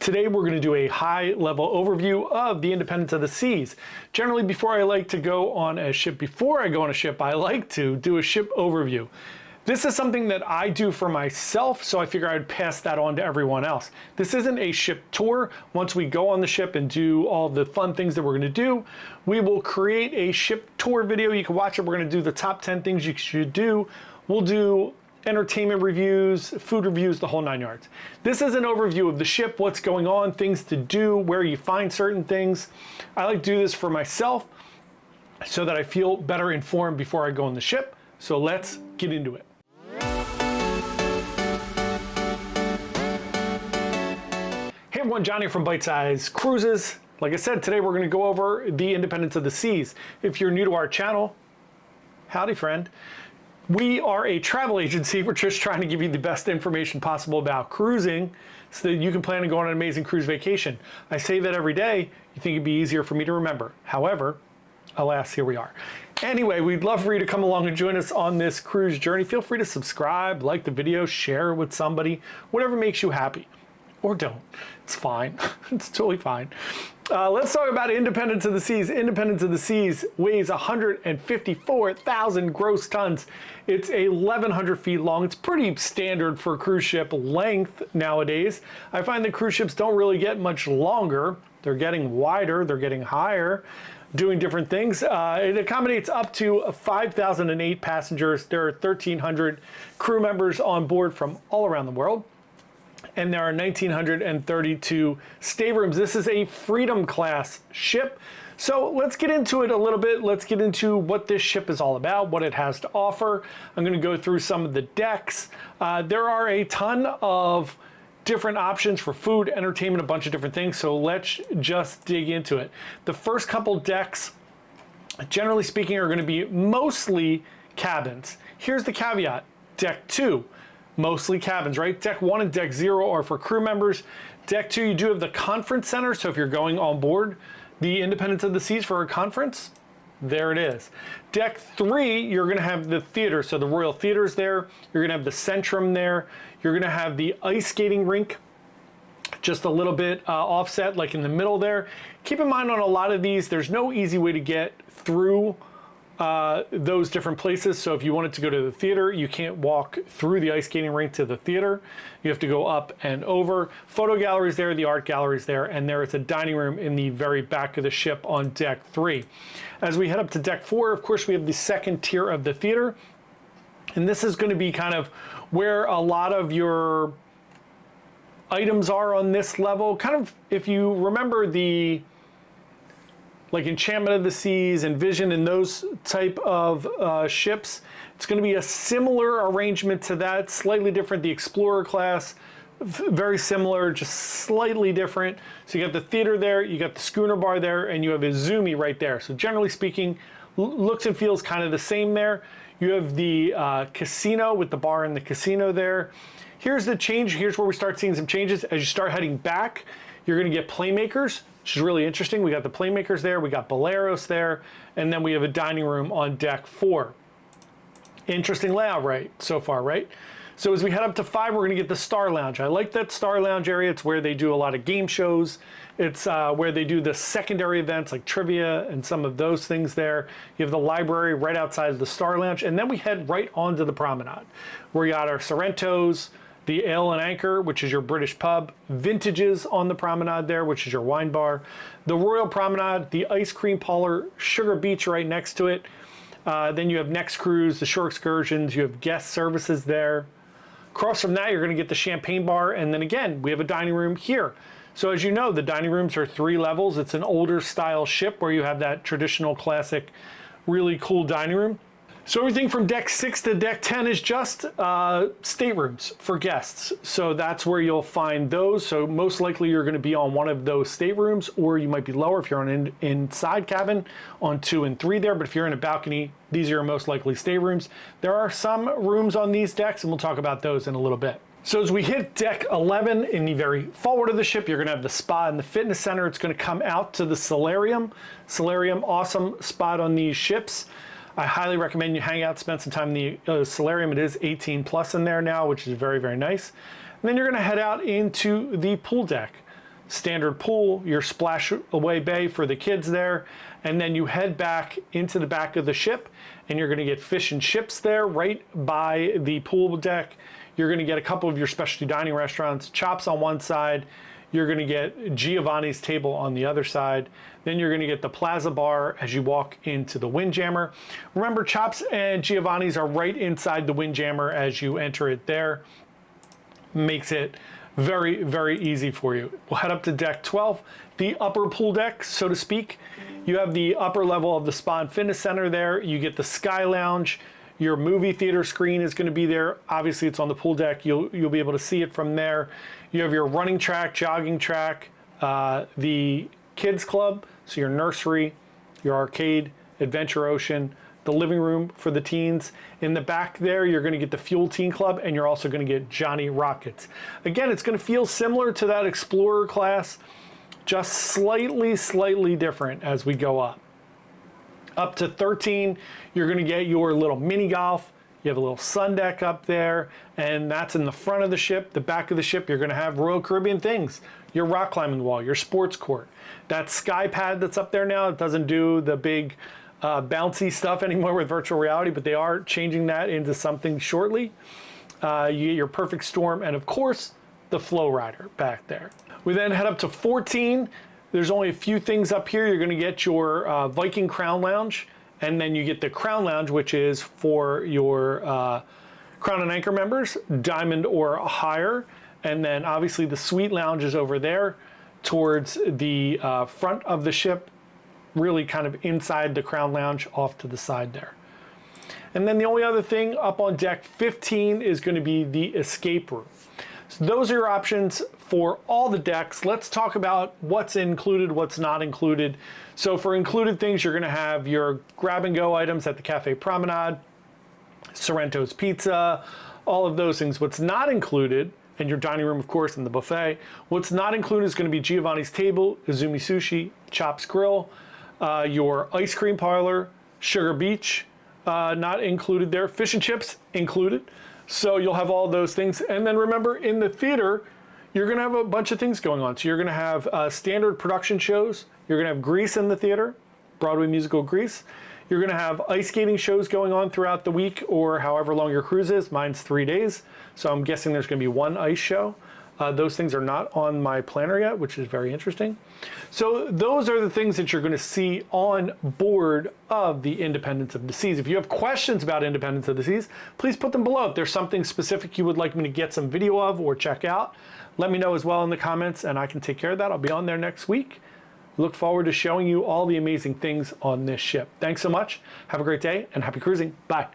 Today we're going to do a high-level overview of the Independence of the Seas. Generally, before I like to go on a ship, I like to do a ship overview. This is something that I do for myself, so I figure I'd pass that on to everyone else. This isn't a ship tour. Once we go on the ship and do all the fun things that we're going to do, we will create a ship tour video. You can watch it. We're going to do the top 10 things you should do. We'll do entertainment reviews, food reviews, the whole 9 yards. This is an overview of the ship, what's going on, things to do, where you find certain things. I like to do this for myself so that I feel better informed before I go on the ship. So let's get into it. Hey everyone, Johnny from Byte Size Cruises. Like I said, today we're going to go over the Independence of the Seas. If you're new to our channel, howdy friend. We are a travel agency. We're just trying to give you the best information possible about cruising so that you can plan on going on an amazing cruise vacation. I say that every day. You think it'd be easier for me to remember. However, alas, here we are. Anyway, we'd love for you to come along and join us on this cruise journey. Feel free to subscribe, like the video, share it with somebody, whatever makes you happy. Or don't. It's fine. It's totally fine. Let's talk about Independence of the Seas. Independence of the Seas weighs 154,000 gross tons. It's 1,100 feet long. It's pretty standard for cruise ship length nowadays. I find that cruise ships don't really get much longer. They're getting wider. They're getting higher, doing different things. It accommodates up to 5,008 passengers. There are 1,300 crew members on board from all around the world. And there are 1,932 staterooms. This is a Freedom class ship. So let's get into it a little bit. Let's get into what this ship is all about, what it has to offer. I'm going to go through some of the decks. There are a ton of different options for food, entertainment, a bunch of different things. So let's just dig into it. The first couple decks, generally speaking, are going to be mostly cabins. Here's the caveat. Deck 2. Mostly cabins, right? Deck 1 and Deck 0 are for crew members. Deck 2, you do have the conference center, so if you're going on board the Independence of the Seas for a conference, there it is. Deck 3, you're going to have the theater, so the Royal Theater's there. You're going to have the Stateroom there. You're going to have the ice skating rink, just a little bit offset, like in the middle there. Keep in mind on a lot of these, there's no easy way to get through those different places. So if you wanted to go to the theater, you can't walk through the ice skating rink to the theater. You have to go up and over. Photo galleries there, the art galleries there, and there is a dining room in the very back of the ship on Deck 3. As we head up to Deck 4, of course, we have the second tier of the theater. And this is going to be kind of where a lot of your items are on this level. Kind of, if you remember the like Enchantment of the Seas and Vision and those type of ships, it's going to be a similar arrangement to that, slightly different. The Explorer class, very similar, just slightly different. So you got the theater there, you got the schooner bar there, and you have a Zoomy right there. So generally speaking, looks and feels kind of the same there. You have the casino with the bar in the casino there. Here's the change. Here's where we start seeing some changes. As you start heading back, you're going to get playmakers, which is really interesting. We got the playmakers there, we got Boleros there, and then we have a dining room on Deck 4. Interesting layout, right, so far, right? So as we head up to 5, we're gonna get the Star Lounge. I like that Star Lounge area. It's where they do a lot of game shows. It's where they do the secondary events like trivia and some of those things there. You have the library right outside of the Star Lounge, and then we head right onto the promenade, where you got our Sorrentos, the Ale and Anchor, which is your British pub, Vintages on the promenade there, which is your wine bar, the Royal Promenade, the ice cream parlor, Sugar Beach right next to it. Then you have Next Cruise, the shore excursions, you have guest services there. Across from that, you're going to get the champagne bar, and then again, we have a dining room here. So as you know, the dining rooms are 3 levels. It's an older style ship where you have that traditional classic, really cool dining room. So everything from Deck 6 to Deck 10 is just staterooms for guests. So that's where you'll find those. So most likely you're going to be on one of those staterooms, or you might be lower if you're on an inside cabin on 2 and 3 there. But if you're in a balcony, these are your most likely staterooms. There are some rooms on these decks, and we'll talk about those in a little bit. So as we hit Deck 11 in the very forward of the ship, you're going to have the spa and the fitness center. It's going to come out to the solarium. Solarium, awesome spot on these ships. I highly recommend you hang out, spend some time in the solarium. It is 18 plus in there now, which is very, very nice. And then you're going to head out into the pool deck. standard pool, your splash away bay for the kids there, and then you head back into the back of the ship, and you're going to get fish and chips there right by the pool deck. You're going to get a couple of your specialty dining restaurants, Chops on one side. You're going to get Giovanni's table on the other side. Then you're going to get the Plaza Bar as you walk into the Windjammer. Remember, Chops and Giovanni's are right inside the Windjammer as you enter it there. Makes it very, very easy for you. We'll head up to deck 12, the upper pool deck, so to speak. You have the upper level of the Spa and Fitness Center there. You get the Sky Lounge. Your movie theater screen is going to be there. Obviously, it's on the pool deck. You'll be able to see it from there. You have your running track, jogging track, the kids club, so your nursery, your arcade, Adventure Ocean, the living room for the teens. In the back there, you're going to get the Fuel Teen Club, and you're also going to get Johnny Rockets. Again, it's going to feel similar to that Explorer class, just slightly different as we go up. Up to 13, you're going to get your little mini golf. You have a little sun deck up there, and that's in the front of the ship. The back of the ship, you're going to have Royal Caribbean things. Your rock climbing wall, your sports court. That sky pad that's up there now, it doesn't do the big bouncy stuff anymore with virtual reality, but they are changing that into something shortly. You get your Perfect Storm, and of course, the Flow Rider back there. We then head up to 14. There's only a few things up here. You're going to get your Viking Crown Lounge, and then you get the Crown Lounge, which is for your Crown and Anchor members, Diamond or higher. And then obviously the Suite Lounge is over there towards the front of the ship, really kind of inside the Crown Lounge off to the side there. And then the only other thing up on deck 15 is going to be the Escape Room. So those are your options for all the decks. Let's talk about what's included, what's not included. So for included things, you're going to have your grab and go items at the Cafe Promenade, Sorrento's Pizza, all of those things. What's not included, and your dining room, of course, and the buffet. What's not included is going to be Giovanni's Table, Izumi Sushi, Chops Grill, your ice cream parlor, Sugar Beach, not included there. Fish and chips included. So you'll have all those things. And then remember, in the theater, you're going to have a bunch of things going on. So you're going to have standard production shows. You're going to have Grease in the theater, Broadway musical Grease. You're going to have ice skating shows going on throughout the week or however long your cruise is. Mine's 3 days. So I'm guessing there's going to be one ice show. Those things are not on my planner yet, which is very interesting. So those are the things that you're going to see on board of the Independence of the Seas. If you have questions about Independence of the Seas, please put them below. If there's something specific you would like me to get some video of or check out, let me know as well in the comments and I can take care of that. I'll be on there next week. Look forward to showing you all the amazing things on this ship. Thanks so much. Have a great day and happy cruising. Bye.